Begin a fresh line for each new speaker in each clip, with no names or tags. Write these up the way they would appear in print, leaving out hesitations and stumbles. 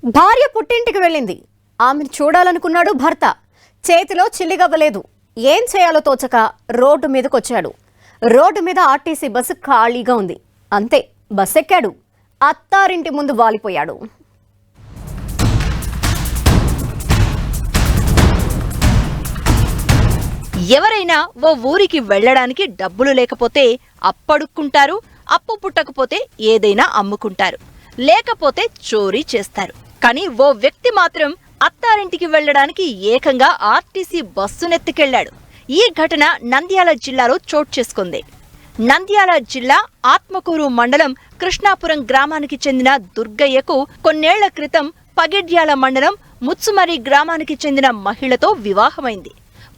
భార్య పుట్టింటికి వెళ్ళింది. ఆమెను చూడాలనుకున్నాడు భర్త. చేతిలో చిల్లిగవ్వలేదు. ఏం చేయాలో తోచక రోడ్డు మీదకొచ్చాడు. రోడ్డు మీద ఆర్టీసీ బస్సు ఖాళీగా ఉంది. అంతే, బస్ ఎక్కాడు. అత్తారింటి ముందు వాలిపోయాడు.
ఎవరైనా ఓ ఊరికి వెళ్లడానికి డబ్బులు లేకపోతే అప్పడుక్కుంటారు, అప్పు పుట్టకపోతే ఏదైనా అమ్ముకుంటారు, లేకపోతే చోరీ చేస్తారు. కానీ ఓ వ్యక్తి మాత్రం అత్తారింటికి వెళ్లడానికి ఏకంగా ఆర్టీసీ బస్సునెత్తుకెళ్లాడు. ఈ ఘటన నంద్యాల జిల్లాలో చోటు చేసుకుంది. నంద్యాల జిల్లా ఆత్మకూరు మండలం కృష్ణాపురం గ్రామానికి చెందిన దుర్గయ్యకు కొన్నేళ్ల క్రితం పగిడ్యాల మండలం ముత్సుమరి గ్రామానికి చెందిన మహిళతో వివాహమైంది.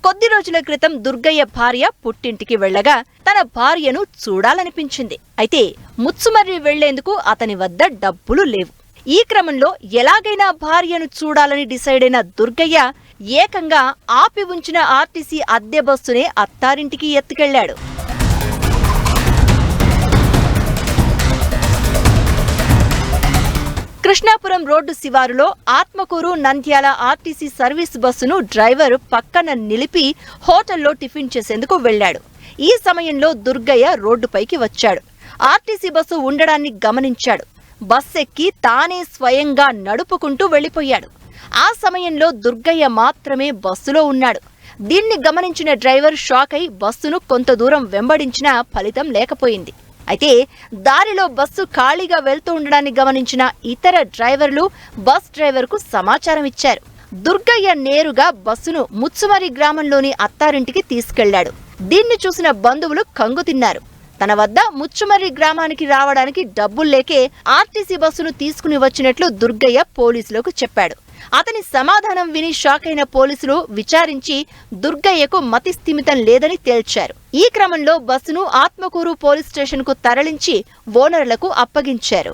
కొద్ది రోజుల క్రితం దుర్గయ్య భార్య పుట్టింటికి వెళ్లగా తన భార్యను చూడాలనిపించింది. అయితే ముత్సుమర్రి వెళ్లేందుకు అతని వద్ద డబ్బులు లేవు. ఈ క్రమంలో ఎలాగైనా భార్యను చూడాలని డిసైడ్ అయిన దుర్గయ్య ఏకంగా ఆపి ఉంచిన ఆర్టీసీ అద్దె బస్సునే అత్తారింటికి ఎత్తుకెళ్లాడు. కృష్ణాపురం రోడ్డు శివారులో ఆత్మకూరు నంద్యాల ఆర్టీసీ సర్వీస్ బస్సును డ్రైవర్ పక్కన నిలిపి హోటల్లో టిఫిన్ చేసేందుకు వెళ్లాడు. ఈ సమయంలో దుర్గయ్య రోడ్డుపైకి వచ్చాడు. ఆర్టీసీ బస్సు ఉండడాన్ని గమనించాడు. బస్ ఎక్కి తానే స్వయంగా నడుపుకుంటూ వెళ్లిపోయాడు. ఆ సమయంలో దుర్గయ్య మాత్రమే బస్సులో ఉన్నాడు. దీన్ని గమనించిన డ్రైవర్ షాక్ అయి బస్సును కొంత దూరం వెంబడించినా ఫలితం లేకపోయింది. అయితే దారిలో బస్సు ఖాళీగా వెళ్తూ ఉండడాన్ని గమనించిన ఇతర డ్రైవర్లు బస్ డ్రైవర్కు సమాచారం ఇచ్చారు. దుర్గయ్య నేరుగా బస్సును ముత్సుమరి గ్రామంలోని అత్తారింటికి తీసుకెళ్లాడు. దీన్ని చూసిన బంధువులు కంగుతిన్నారు. తన వద్ద ముచ్చుమర్రి గ్రామానికి రావడానికి డబ్బుల్లేకే ఆర్టీసీ బస్సును తీసుకుని వచ్చినట్లు దుర్గయ్య పోలీసులకు చెప్పాడు. అతని సమాధానం విని షాక్ అయిన పోలీసులు విచారించి దుర్గయ్యకు మతి స్థిమితం లేదని తేల్చారు. ఈ క్రమంలో బస్సును ఆత్మకూరు పోలీస్ స్టేషన్కు తరలించి ఓనర్లకు అప్పగించారు.